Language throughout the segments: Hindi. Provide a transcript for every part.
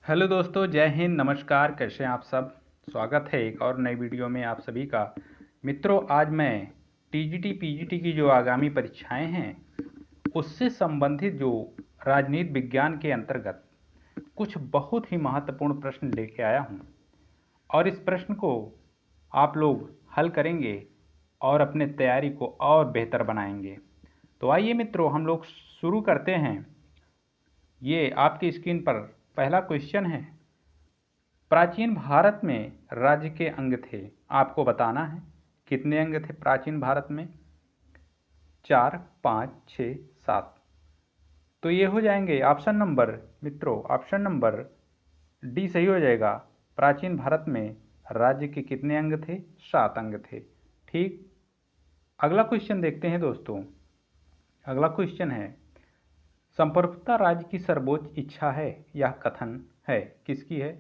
हेलो दोस्तों, जय हिंद, नमस्कार। कैसे हैं आप सब। स्वागत है एक और नई वीडियो में आप सभी का। मित्रों, आज मैं टीजीटी पीजीटी की जो आगामी परीक्षाएं हैं उससे संबंधित जो राजनीति विज्ञान के अंतर्गत कुछ बहुत ही महत्वपूर्ण प्रश्न लेके आया हूं और इस प्रश्न को आप लोग हल करेंगे और अपने तैयारी को और बेहतर बनाएंगे। तो आइए मित्रों, हम लोग शुरू करते हैं। ये आपकी स्क्रीन पर पहला क्वेश्चन है। प्राचीन भारत में राज्य के अंग थे, आपको बताना है कितने अंग थे प्राचीन भारत में। 4, 5, 6, 7। तो ये हो जाएंगे ऑप्शन नंबर, मित्रों ऑप्शन नंबर डी सही हो जाएगा। प्राचीन भारत में राज्य के कितने अंग थे? 7 अंग थे। ठीक। अगला क्वेश्चन देखते हैं दोस्तों। अगला क्वेश्चन है, संप्रभुता राज्य की सर्वोच्च इच्छा है। यह कथन है किसकी है?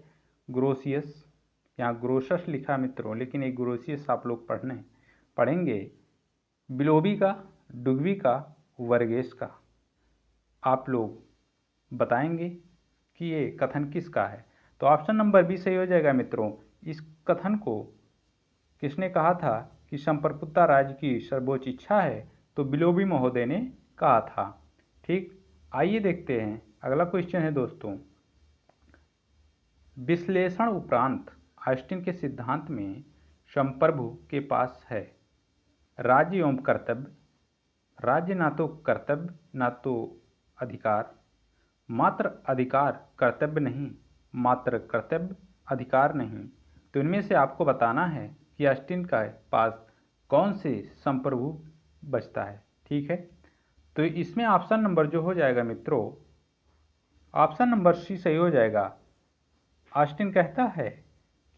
ग्रोसियस, यहाँ ग्रोसस लिखा मित्रों, लेकिन एक ग्रोसियस आप लोग पढ़ेंगे। बिलोबी का, डुगवी का, वर्गेस का। आप लोग बताएंगे कि ये कथन किसका है। तो ऑप्शन नंबर बी सही हो जाएगा मित्रों। इस कथन को किसने कहा था कि संप्रभुता राज्य की सर्वोच्च इच्छा है? तो बिलोबी महोदय ने कहा था। ठीक। आइए देखते हैं अगला क्वेश्चन है दोस्तों। विश्लेषण उपरांत ऑस्टिन के सिद्धांत में संप्रभु के पास है राज्य एवं कर्तव्य। राज्य ना तो कर्तव्य ना तो अधिकार, मात्र अधिकार कर्तव्य नहीं, मात्र कर्तव्य अधिकार नहीं। तो इनमें से आपको बताना है कि ऑस्टिन का पास कौन से संप्रभु बचता है। ठीक है। तो इसमें ऑप्शन नंबर जो हो जाएगा मित्रों, ऑप्शन नंबर सी सही हो जाएगा। ऑस्टिन कहता है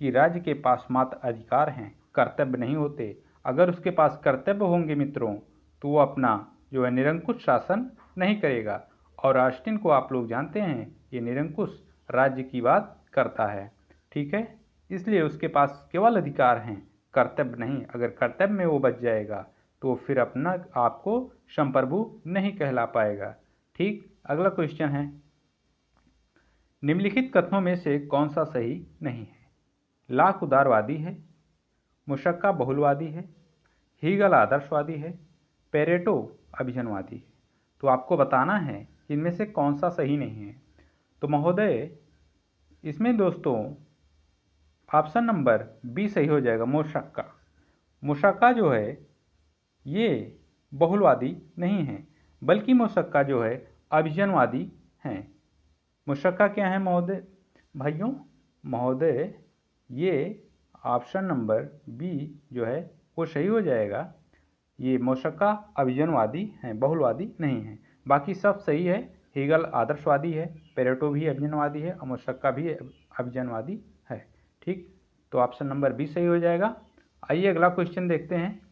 कि राज्य के पास मात्र अधिकार हैं, कर्तव्य नहीं होते। अगर उसके पास कर्तव्य होंगे मित्रों तो वो अपना जो है निरंकुश शासन नहीं करेगा। और ऑस्टिन को आप लोग जानते हैं, ये निरंकुश राज्य की बात करता है। ठीक है। इसलिए उसके पास केवल अधिकार हैं, कर्तव्य नहीं। अगर कर्तव्य में वो बच जाएगा तो फिर अपना आपको संप्रभु नहीं कहला पाएगा। ठीक। अगला क्वेश्चन है, निम्नलिखित कथनों में से कौन सा सही नहीं है? लाक उदारवादी है, मुशक्का बहुलवादी है, हीगल आदर्शवादी है, पेरेटो अभिजनवादी है। तो आपको बताना है इनमें से कौन सा सही नहीं है। तो महोदय, इसमें दोस्तों ऑप्शन नंबर बी सही हो जाएगा, मुशक्का। मुशक्का जो है ये बहुलवादी नहीं है, बल्कि मुशक्का जो है अभिजनवादी हैं। मुशक्का क्या है महोदय? भाइयों महोदय, ये ऑप्शन नंबर बी जो है वो सही हो जाएगा। ये मुशक्का अभिजनवादी हैं, बहुलवादी नहीं हैं। बाकी सब सही है। हीगल आदर्शवादी है, पेरेटो भी अभिजनवादी है और मुशक्का भी अभिजनवादी है। ठीक। तो ऑप्शन नंबर बी सही हो जाएगा। आइए अगला क्वेश्चन देखते हैं।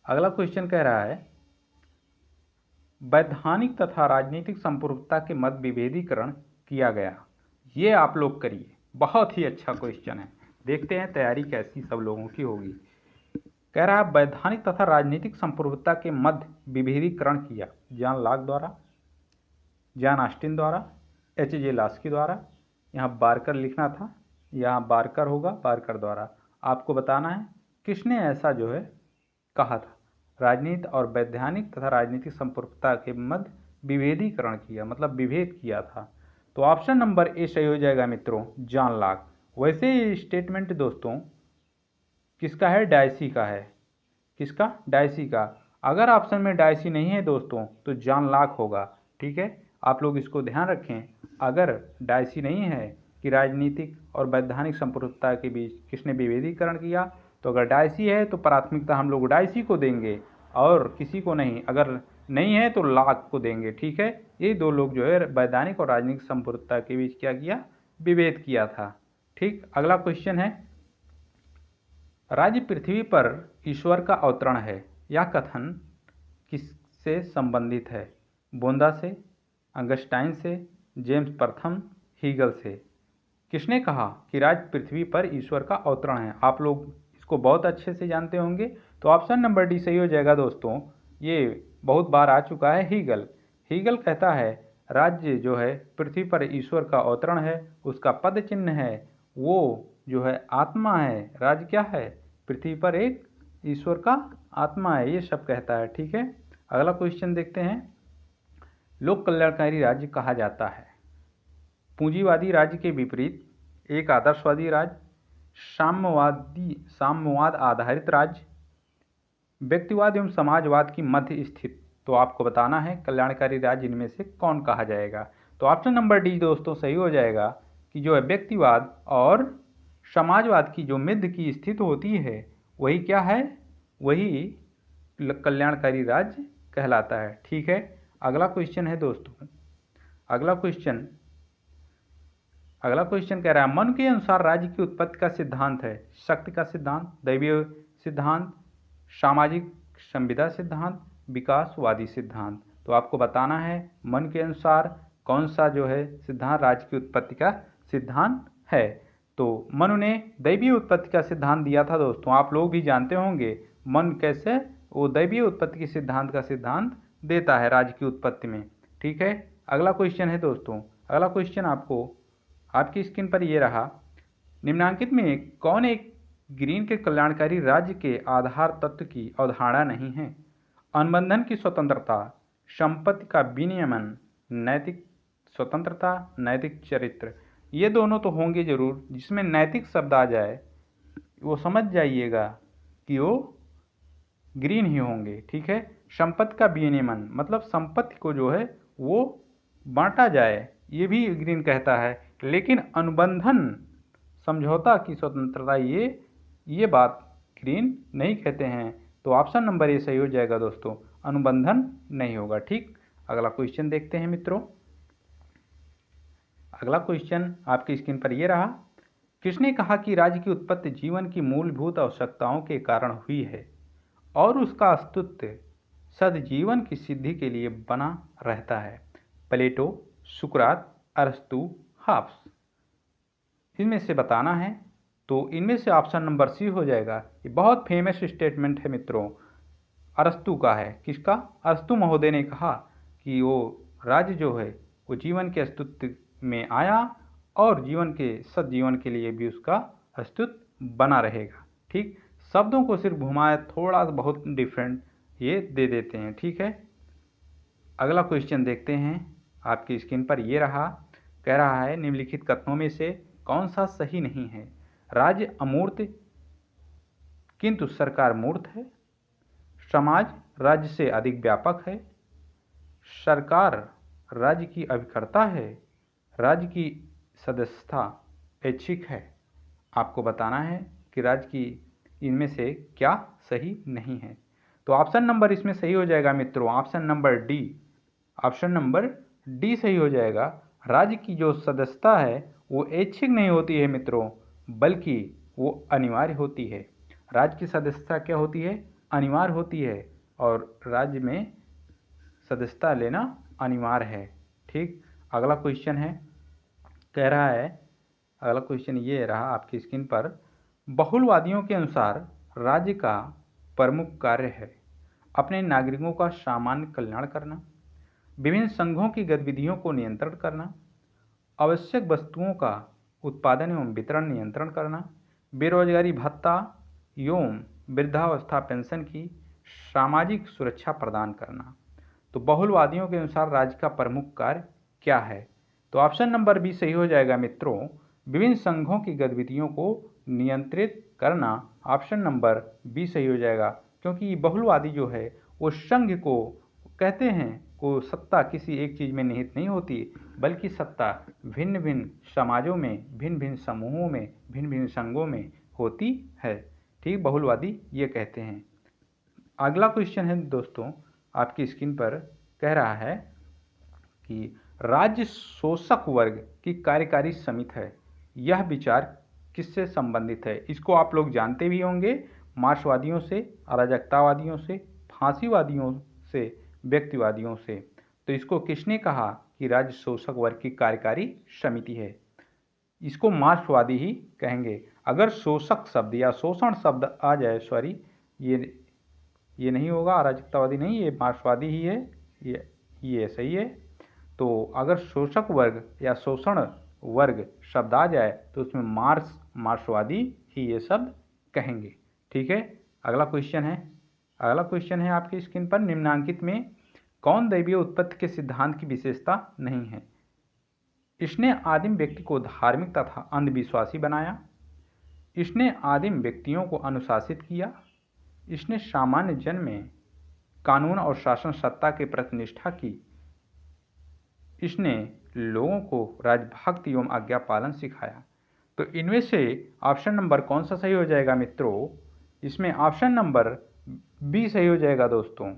अगला क्वेश्चन कह रहा है, वैधानिक तथा राजनीतिक संप्रभुता के मत विभेदीकरण किया गया। ये आप लोग करिए, बहुत ही अच्छा क्वेश्चन है। देखते हैं तैयारी कैसी सब लोगों की होगी। कह रहा है वैधानिक तथा राजनीतिक संप्रभुता के मध्य विभेदीकरण किया जॉन लॉक द्वारा, जॉन ऑस्टिन द्वारा, एच.जे. लास्की द्वारा। यहाँ बारकर लिखना था, यहाँ बारकर होगा, बारकर द्वारा। आपको बताना है किसने ऐसा जो है कहा था। राजनीति और वैधानिक तथा राजनीतिक संप्रभुता के मध्य विभेदीकरण किया, मतलब विभेद किया था। तो ऑप्शन नंबर ए सही हो जाएगा मित्रों, जॉन लॉक। वैसे ये स्टेटमेंट दोस्तों किसका है? डायसी का है। किसका? डायसी का। अगर ऑप्शन में डायसी नहीं है दोस्तों तो जॉन लॉक होगा। ठीक है, आप लोग इसको ध्यान रखें। अगर डायसी नहीं है कि राजनीतिक और वैधानिक संप्रभुता के बीच किसने विभेदीकरण किया, तो अगर डायसी है तो प्राथमिकता हम लोग डायसी को देंगे और किसी को नहीं। अगर नहीं है तो लॉक को देंगे। ठीक है, ये दो लोग जो है वैधानिक और राजनीतिक संप्रभुता के बीच क्या किया? विभेद किया था। ठीक। अगला क्वेश्चन है, राज्य पृथ्वी पर ईश्वर का अवतरण है। यह कथन किससे संबंधित है? बोंदा से, अंगस्टाइन से, जेम्स प्रथम, हीगल से। किसने कहा कि राज्य पृथ्वी पर ईश्वर का अवतरण है? आप लोग इसको बहुत अच्छे से जानते होंगे। तो ऑप्शन नंबर डी सही हो जाएगा दोस्तों। ये बहुत बार आ चुका है, हीगल। हीगल कहता है राज्य जो है पृथ्वी पर ईश्वर का अवतरण है, उसका पद चिन्ह है, वो जो है आत्मा है। राज्य क्या है? पृथ्वी पर एक ईश्वर का आत्मा है, ये सब कहता है। ठीक है, अगला क्वेश्चन देखते हैं। लोक कल्याणकारी राज्य कहा जाता है पूंजीवादी राज्य के विपरीत एक आदर्शवादी राज्य, साम्यवाद आधारित राज्य, व्यक्तिवाद एवं समाजवाद की मध्य स्थित। तो आपको बताना है कल्याणकारी राज्य इनमें से कौन कहा जाएगा। तो ऑप्शन नंबर डी दोस्तों सही हो जाएगा कि जो है व्यक्तिवाद और समाजवाद की जो मध्य की स्थित होती है वही क्या है, वही कल्याणकारी राज्य कहलाता है। ठीक है, अगला क्वेश्चन है दोस्तों, अगला क्वेश्चन कह रहा है मन के अनुसार राज्य की उत्पत्ति का सिद्धांत है शक्ति का सिद्धांत, दैवीय सिद्धांत, सामाजिक संविदा सिद्धांत, विकासवादी सिद्धांत। तो आपको बताना है मन के अनुसार कौन सा जो है सिद्धांत राज्य की उत्पत्ति का सिद्धांत है। तो मनु ने दैवीय उत्पत्ति का सिद्धांत दिया था दोस्तों, आप लोग भी जानते होंगे मन कैसे वो दैवीय उत्पत्ति के सिद्धांत का सिद्धांत देता है राज्य की उत्पत्ति में। ठीक है, अगला क्वेश्चन है दोस्तों, अगला क्वेश्चन आपकी स्क्रीन पर ये रहा। निम्नांकित में कौन एक ग्रीन के कल्याणकारी राज्य के आधार तत्व की अवधारणा नहीं है? अनुबंधन की स्वतंत्रता, संपत्ति का विनियमन, नैतिक स्वतंत्रता, नैतिक चरित्र। ये दोनों तो होंगे जरूर, जिसमें नैतिक शब्द आ जाए वो समझ जाइएगा कि वो ग्रीन ही होंगे। ठीक है, संपत्ति का विनियमन मतलब संपत्ति को जो है वो बांटा जाए, ये भी ग्रीन कहता है। लेकिन अनुबंधन समझौता की स्वतंत्रता ये बात ग्रीन नहीं कहते हैं। तो ऑप्शन नंबर ए सही हो जाएगा दोस्तों, अनुबंधन नहीं होगा। ठीक, अगला क्वेश्चन देखते हैं मित्रों, अगला क्वेश्चन आपकी स्क्रीन पर ये रहा। किसने कहा कि राज्य की उत्पत्ति जीवन की मूलभूत आवश्यकताओं के कारण हुई है और उसका अस्तित्व सदजीवन की सिद्धि के लिए बना रहता है? प्लेटो, सुकरात, अरस्तु, हॉब्स। इनमें से बताना है। तो इनमें से ऑप्शन नंबर सी हो जाएगा। ये बहुत फेमस स्टेटमेंट है मित्रों, अरस्तु का है। किसका? अरस्तु महोदय ने कहा कि वो राज्य जो है वो जीवन के अस्तित्व में आया और जीवन के सदजीवन के लिए भी उसका अस्तित्व बना रहेगा। ठीक, शब्दों को सिर्फ घुमाए थोड़ा बहुत डिफरेंट ये दे देते हैं। ठीक है, अगला क्वेश्चन देखते हैं, आपकी स्क्रीन पर ये रहा। कह रहा है निम्नलिखित कथनों में से कौन सा सही नहीं है? राज्य अमूर्त किंतु सरकार मूर्त है, समाज राज्य से अधिक व्यापक है, सरकार राज्य की अभिकर्ता है, राज्य की सदस्यता ऐच्छिक है। आपको बताना है कि राज्य की इनमें से क्या सही नहीं है। तो ऑप्शन नंबर इसमें सही हो जाएगा मित्रों, option number D. Option number D सही हो जाएगा। राज्य की जो सदस्यता है वो ऐच्छिक नहीं होती है मित्रों, बल्कि वो अनिवार्य होती है। राज्य की सदस्यता क्या होती है? अनिवार्य होती है, और राज्य में सदस्यता लेना अनिवार्य है। ठीक, अगला क्वेश्चन है, कह रहा है, अगला क्वेश्चन ये रहा आपकी स्क्रीन पर। बहुलवादियों के अनुसार राज्य का प्रमुख कार्य है अपने नागरिकों का सामान्य कल्याण करना, विभिन्न संघों की गतिविधियों को नियंत्रण करना, आवश्यक वस्तुओं का उत्पादन एवं वितरण नियंत्रण करना, बेरोजगारी भत्ता एवं वृद्धावस्था पेंशन की सामाजिक सुरक्षा प्रदान करना। तो बहुलवादियों के अनुसार राज्य का प्रमुख कार्य क्या है? तो ऑप्शन नंबर बी सही हो जाएगा मित्रों, विभिन्न संघों की गतिविधियों को नियंत्रित करना। ऑप्शन नंबर बी सही हो जाएगा, क्योंकि बहुलवादी जो है वो संघ को कहते हैं को सत्ता किसी एक चीज़ में निहित नहीं होती, बल्कि सत्ता भिन्न भिन्न समाजों में, भिन्न भिन्न समूहों में, भिन्न भिन्न संघों में होती है। ठीक, बहुलवादी ये कहते हैं। अगला क्वेश्चन है दोस्तों आपकी स्क्रीन पर, कह रहा है कि राज्य शोषक वर्ग की कार्यकारी समिति है, यह विचार किससे संबंधित है? इसको आप लोग जानते भी होंगे, मार्क्सवादियों से, अराजकतावादियों से, फांसीवादियों से, व्यक्तिवादियों से। तो इसको किसने कहा कि राज्य शोषक वर्ग की कार्यकारी समिति है? इसको मार्क्सवादी ही कहेंगे। अगर शोषक शब्द या शोषण शब्द आ जाए, सॉरी, ये नहीं होगा, अराजकतावादी नहीं, ये मार्क्सवादी ही है, ये सही है। तो अगर शोषक वर्ग या शोषण वर्ग शब्द आ जाए तो उसमें मार्क्सवादी ही ये शब्द कहेंगे। ठीक है, अगला क्वेश्चन है आपकी स्क्रीन पर, निम्नांकित में कौन दैवीय उत्पत्ति के सिद्धांत की विशेषता नहीं है? इसने आदिम व्यक्ति को धार्मिक तथा अंधविश्वासी बनाया, इसने आदिम व्यक्तियों को अनुशासित किया, इसने सामान्य जन में कानून और शासन सत्ता के प्रति निष्ठा की, इसने लोगों को राजभक्ति एवं आज्ञा पालन सिखाया। तो इनमें से ऑप्शन नंबर कौन सा सही हो जाएगा मित्रों? इसमें ऑप्शन नंबर बी सही हो जाएगा दोस्तों।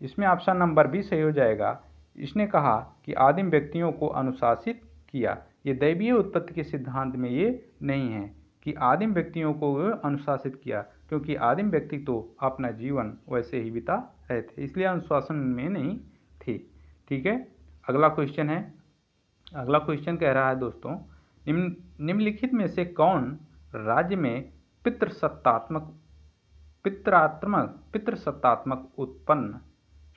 इसमें ऑप्शन नंबर बी सही हो जाएगा। इसने कहा कि आदिम व्यक्तियों को अनुशासित किया। ये दैवीय उत्पत्ति के सिद्धांत में ये नहीं है कि आदिम व्यक्तियों को अनुशासित किया, क्योंकि आदिम व्यक्ति तो अपना जीवन वैसे ही बिता रहे थे, इसलिए अनुशासन में नहीं थी। ठीक है, अगला क्वेश्चन कह रहा है दोस्तों, निम्नलिखित में से कौन राज्य में पितृसत्तात्मक उत्पन्न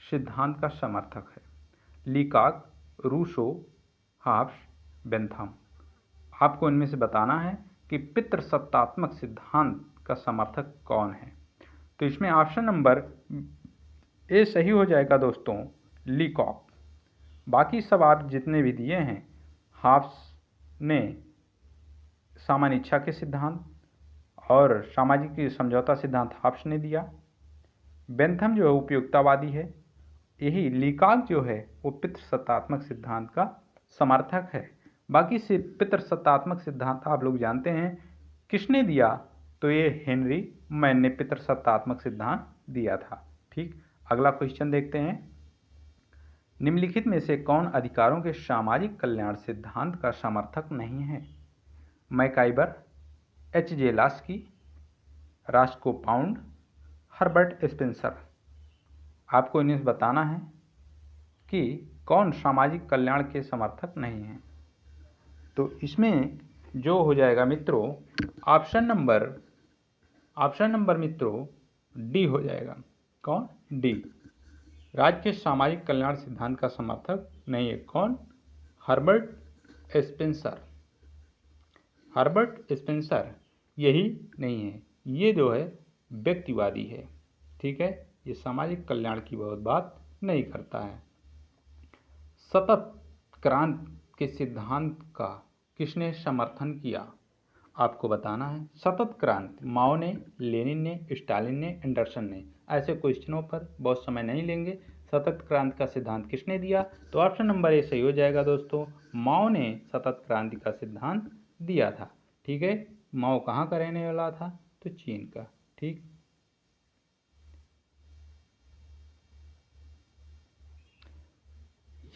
सिद्धांत का समर्थक है? Leacock, Rousseau, Hobbes, Bentham. आपको इनमें से बताना है कि पितृसत्तात्मक सिद्धांत का समर्थक कौन है। तो इसमें ऑप्शन नंबर ए सही हो जाएगा दोस्तों, लीकॉक। बाकी सब आप जितने भी दिए हैं, हॉब्स ने सामान्य इच्छा के सिद्धांत और सामाजिक समझौता सिद्धांत हॉब्स ने दिया। बेंथम जो है उपयोगितावादी है। यही लीकॉक जो है वो पितृसत्तात्मक सिद्धांत का समर्थक है। बाकी से पितृसत्तात्मक सिद्धांत आप लोग जानते हैं किसने दिया? तो ये हेनरी मैन ने पितृसत्तात्मक सिद्धांत दिया था। ठीक, अगला क्वेश्चन देखते हैं, निम्नलिखित में से कौन अधिकारों के सामाजिक कल्याण सिद्धांत का समर्थक नहीं है? मैकाइबर, H.J. Laski, Roscoe pound, Herbert Spencer. आपको इन्हें बताना है कि कौन सामाजिक कल्याण के समर्थक नहीं है। तो इसमें जो हो जाएगा मित्रों, ऑप्शन नंबर मित्रों डी हो जाएगा। कौन? डी। राज्य के सामाजिक कल्याण सिद्धांत का समर्थक नहीं है। कौन? हर्बर्ट स्पेंसर यही नहीं है, ये जो है व्यक्तिवादी है। ठीक है, ये सामाजिक कल्याण की बहुत बात नहीं करता है। सतत क्रांति के सिद्धांत का किसने समर्थन किया? आपको बताना है। सतत क्रांति माओ ने, लेनिन ने, स्टालिन ने, एंडरसन ने। ऐसे क्वेश्चनों पर बहुत समय नहीं लेंगे। सतत क्रांति का सिद्धांत किसने दिया? तो ऑप्शन नंबर ए सही हो जाएगा दोस्तों, माओ ने सतत क्रांति का सिद्धांत दिया था। ठीक है, माओ कहाँ का रहने वाला था? तो चीन का। ठीक,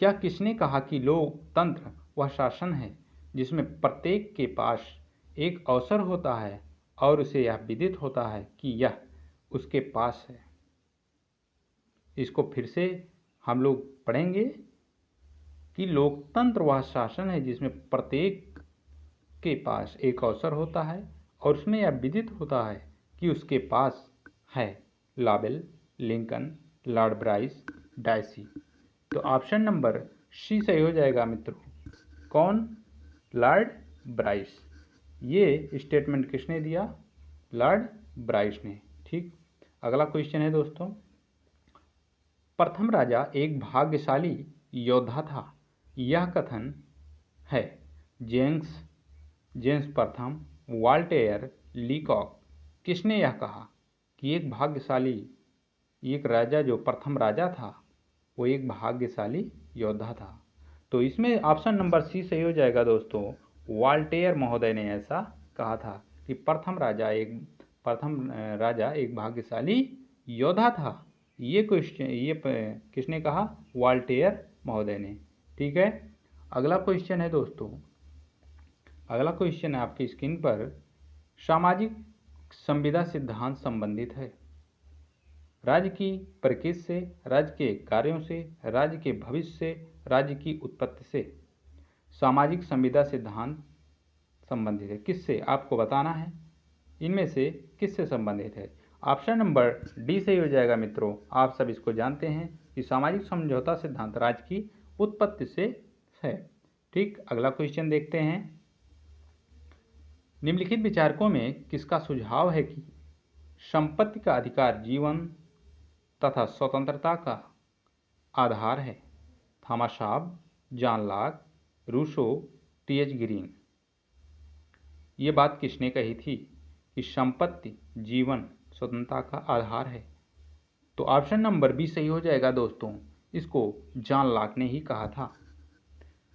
यह किसने कहा कि लोकतंत्र वह शासन है जिसमें प्रत्येक के पास एक अवसर होता है और उसे यह विदित होता है कि यह उसके पास है? इसको फिर से हम लोग पढ़ेंगे कि लोकतंत्र वह शासन है जिसमें प्रत्येक के पास एक अवसर होता है और उसमें यह विदित होता है कि उसके पास है। लावेल, लिंकन, लॉर्ड ब्राइस, डायसी। तो ऑप्शन नंबर सी सही हो जाएगा मित्रों। कौन? Lord Bryce. ये स्टेटमेंट किसने दिया? लॉर्ड ब्राइस ने। ठीक, अगला क्वेश्चन है दोस्तों, प्रथम राजा एक भाग्यशाली योद्धा था, यह कथन है जेम्स प्रथम, वॉल्टेयर, लीकॉक। किसने यह कहा कि एक राजा जो प्रथम राजा था वो एक भाग्यशाली योद्धा था? तो इसमें ऑप्शन नंबर सी सही हो जाएगा दोस्तों, वॉल्टेयर महोदय ने ऐसा कहा था कि प्रथम राजा एक भाग्यशाली योद्धा था। ये किसने कहा? वॉल्टेयर महोदय ने। ठीक है, अगला क्वेश्चन है दोस्तों, अगला क्वेश्चन है आपकी स्क्रीन पर, सामाजिक संविदा सिद्धांत संबंधित है राज्य की प्रकृति से, राज्य के कार्यों से, राज्य के भविष्य से, राज्य की उत्पत्ति से। सामाजिक संविदा सिद्धांत संबंधित है किससे? आपको बताना है इनमें से किससे संबंधित है। ऑप्शन नंबर डी सही हो जाएगा मित्रों। आप सब इसको जानते हैं कि सामाजिक समझौता सिद्धांत राज्य की उत्पत्ति से है। ठीक, अगला क्वेश्चन देखते हैं। निम्नलिखित विचारकों में किसका सुझाव है कि संपत्ति का अधिकार जीवन तथा स्वतंत्रता का आधार है? Thomas Hobbes, John Locke, Rousseau, T H. Green. ये बात किसने कही थी कि संपत्ति जीवन स्वतंत्रता का आधार है? तो ऑप्शन नंबर बी सही हो जाएगा दोस्तों। इसको जॉन लॉक ने ही कहा था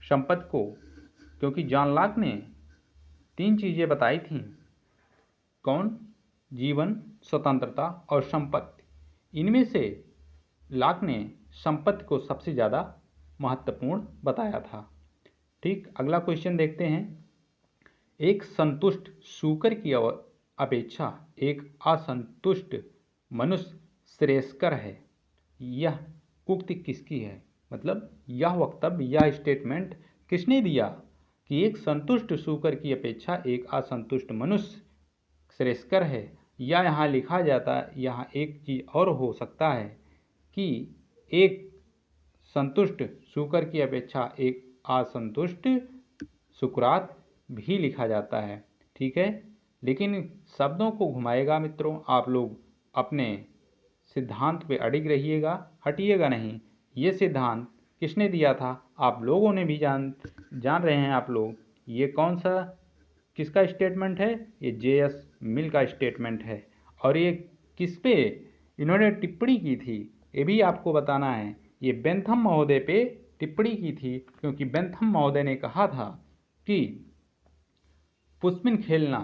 संपत्ति को, क्योंकि जॉन लॉक ने 3 चीज़ें बताई थीं। कौन? जीवन, स्वतंत्रता और संपत्ति। इनमें से लॉक ने संपत्ति को सबसे ज़्यादा महत्वपूर्ण बताया था। ठीक, अगला क्वेश्चन देखते हैं। एक संतुष्ट शूकर की अपेक्षा एक असंतुष्ट मनुष्य श्रेयस्कर है। यह उक्ति किसकी है? मतलब यह वक्तव्य, यह स्टेटमेंट किसने दिया कि एक संतुष्ट शूकर की अपेक्षा एक असंतुष्ट मनुष्य श्रेयस्कर है? या यहाँ लिखा जाता, यहाँ एक चीज़ और हो सकता है कि एक संतुष्ट शूकर की अपेक्षा एक असंतुष्ट सुकरात भी लिखा जाता है। ठीक है, लेकिन शब्दों को घुमाएगा मित्रों। आप लोग अपने सिद्धांत पे अडिग रहिएगा, हटिएगा नहीं। ये सिद्धांत किसने दिया था? आप लोगों ने भी जान रहे हैं आप लोग। ये कौन सा किसका स्टेटमेंट है? ये जे.एस. मिल का स्टेटमेंट है। और ये किस पे इन्होंने टिप्पणी की थी ये भी आपको बताना है। ये बेंथम महोदय पे टिप्पणी की थी, क्योंकि बेंथम महोदय ने कहा था कि पुष्पिन खेलना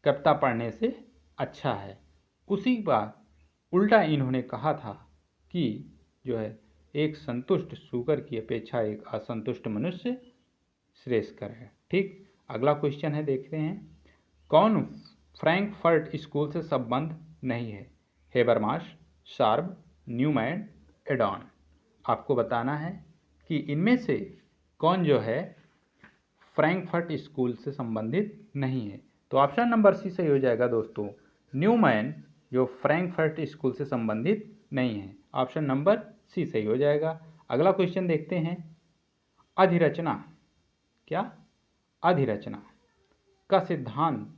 कविता पढ़ने से अच्छा है। उसी बार उल्टा इन्होंने कहा था कि जो है एक संतुष्ट शूकर की अपेक्षा एक असंतुष्ट मनुष्य श्रेयस्कर है। ठीक, अगला क्वेश्चन है, देखते हैं। कौन फ्रैंकफर्ट स्कूल से संबंध नहीं है? हेबरमाश, शार्ब, न्यूमैन, एडॉन। आपको बताना है कि इनमें से कौन जो है फ्रैंकफर्ट स्कूल से संबंधित नहीं है। तो ऑप्शन नंबर सी सही हो जाएगा दोस्तों। न्यूमैन जो फ्रैंकफर्ट स्कूल से संबंधित नहीं है। ऑप्शन नंबर सी सही हो जाएगा। अगला क्वेश्चन देखते हैं। अधिरचना, क्या? अधिरचना का सिद्धांत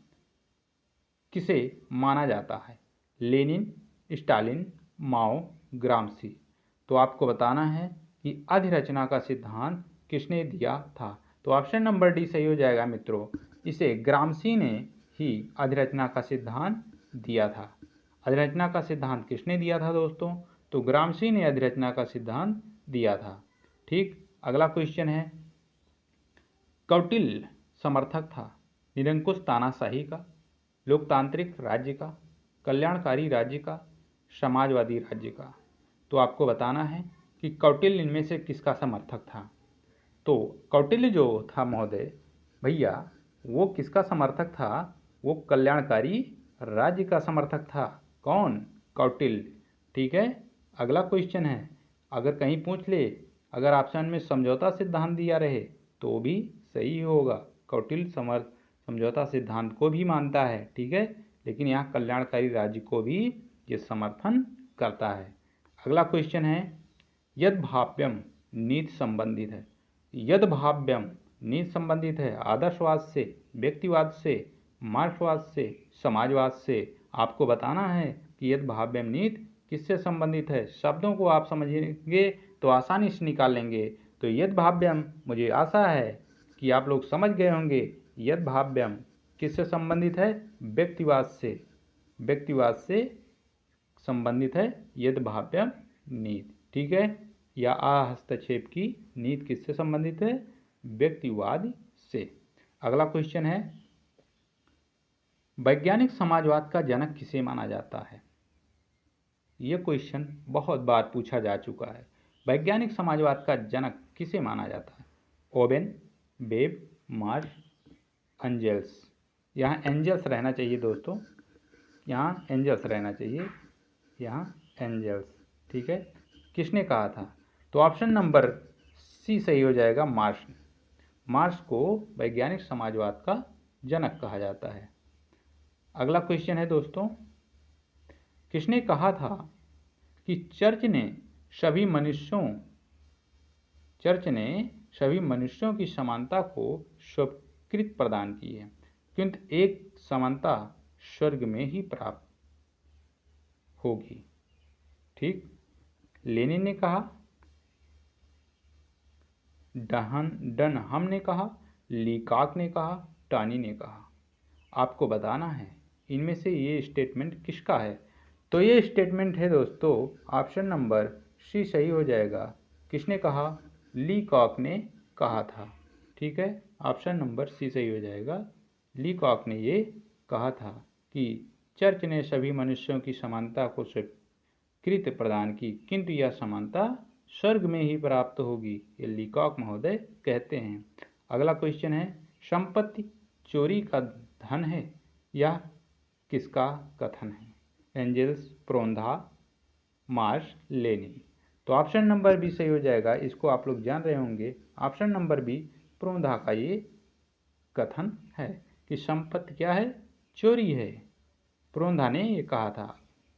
किसे माना जाता है? लेनिन, स्टालिन, माओ, ग्रामसी। तो आपको बताना है कि अधिरचना का सिद्धांत किसने दिया था? तो ऑप्शन नंबर डी सही हो जाएगा मित्रों। इसे ग्रामसी ने ही अधिरचना का सिद्धांत दिया था। अधिरचना का सिद्धांत किसने दिया था दोस्तों? तो ग्रामसी ने अधिरचना का सिद्धांत दिया था। ठीक, अगला क्वेश्चन है। कौटिल्य समर्थक था निरंकुश तानाशाही का, लोकतांत्रिक राज्य का, कल्याणकारी राज्य का, समाजवादी राज्य का। तो आपको बताना है कि कौटिल्य इनमें से किसका समर्थक था। तो कौटिल्य जो था महोदय भैया, वो किसका समर्थक था? वो कल्याणकारी राज्य का समर्थक था। कौन? कौटिल्य। ठीक है, अगला क्वेश्चन है। अगर कहीं पूछ ले, अगर ऑप्शन में समझौता सिद्धांत दिया रहे तो भी सही होगा। कौटिल्य समझौता सिद्धांत को भी मानता है, ठीक है, लेकिन यहाँ कल्याणकारी राज्य को भी ये समर्थन करता है। अगला क्वेश्चन है। यद भाव्यम नीति संबंधित है। यद भाव्यम नीति संबंधित है आदर्शवाद से, व्यक्तिवाद से, मार्क्सवाद से, समाजवाद से। आपको बताना है कि यद भाव्यम नीति किससे संबंधित है। शब्दों को आप समझेंगे तो आसानी से निकाल लेंगे। तो यद भाव्यम, मुझे आशा है कि आप लोग समझ गए होंगे। यद भाव्यम किससे संबंधित है? व्यक्तिवाद से। व्यक्तिवाद से संबंधित है यद भाव्यम नीति, ठीक है। या हस्तक्षेप की नीति किससे संबंधित है? व्यक्तिवाद से। अगला क्वेश्चन है। वैज्ञानिक समाजवाद का जनक किसे माना जाता है? यह क्वेश्चन बहुत बार पूछा जा चुका है। वैज्ञानिक समाजवाद का जनक किसे माना जाता है? Owen, Webb, Marsh, Engels. यहाँ एंजल्स रहना चाहिए दोस्तों, यहाँ एंजल्स रहना चाहिए, यहाँ एंजल्स, ठीक है। किसने कहा था? तो ऑप्शन नंबर सी सही हो जाएगा, मार्श। मार्श को वैज्ञानिक समाजवाद का जनक कहा जाता है। अगला क्वेश्चन है दोस्तों। किसने कहा था कि चर्च चर्च ने सभी मनुष्यों की समानता को स्वीकृति प्रदान की है, किंतु एक समानता स्वर्ग में ही प्राप्त होगी। ठीक, लेनिन ने कहा, डनहम ने कहा, लीकॉक ने कहा, टानी ने कहा। आपको बताना है इनमें से ये स्टेटमेंट किसका है। तो ये स्टेटमेंट है दोस्तों, ऑप्शन नंबर सी सही हो जाएगा। किसने कहा? लीकॉक ने कहा था। ठीक है, ऑप्शन नंबर सी सही हो जाएगा। लीकॉक ने ये कहा था कि चर्च ने सभी मनुष्यों की समानता को स्वीकृति प्रदान की, किंतु यह समानता स्वर्ग में ही प्राप्त होगी, ये लीकॉक महोदय कहते हैं। अगला क्वेश्चन है, संपत्ति चोरी का धन है, यह किसका कथन है? Engels, Proudhon, Marx, Lenin. तो ऑप्शन नंबर बी सही हो जाएगा। इसको आप लोग जान रहे होंगे, ऑप्शन नंबर बी प्रोंधा का ये कथन है कि संपत्ति क्या है? चोरी है। प्रोंधा ने ये कहा था।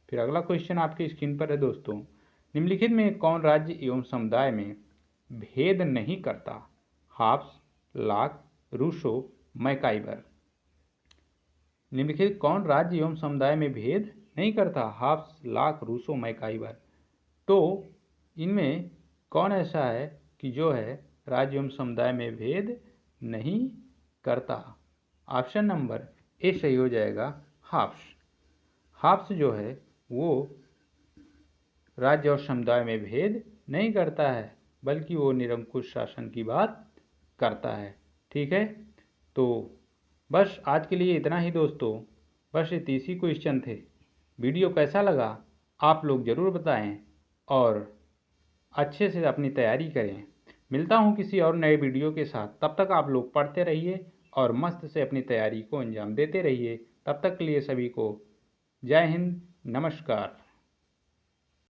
फिर अगला क्वेश्चन आपकी स्क्रीन पर है दोस्तों, निम्नलिखित में कौन राज्य एवं समुदाय में भेद नहीं करता? Hobbes, Locke, Rousseau, MacIver. निम्नलिखित कौन राज्य एवं समुदाय में भेद नहीं करता? Hobbes, Locke, Rousseau, MacIver. तो इनमें कौन ऐसा है कि जो है राज्य एवं समुदाय में भेद नहीं करता? ऑप्शन नंबर ए सही हो जाएगा, हाब्स। हाब्स जो है वो राज्य और समुदाय में भेद नहीं करता है, बल्कि वो निरंकुश शासन की बात करता है। ठीक है, तो बस आज के लिए इतना ही दोस्तों। बस ये 30 ही क्वेश्चन थे। वीडियो कैसा लगा आप लोग ज़रूर बताएं और अच्छे से अपनी तैयारी करें। मिलता हूँ किसी और नए वीडियो के साथ। तब तक आप लोग पढ़ते रहिए और मस्त से अपनी तैयारी को अंजाम देते रहिए। तब तक के लिए सभी को जय हिंद, नमस्कार।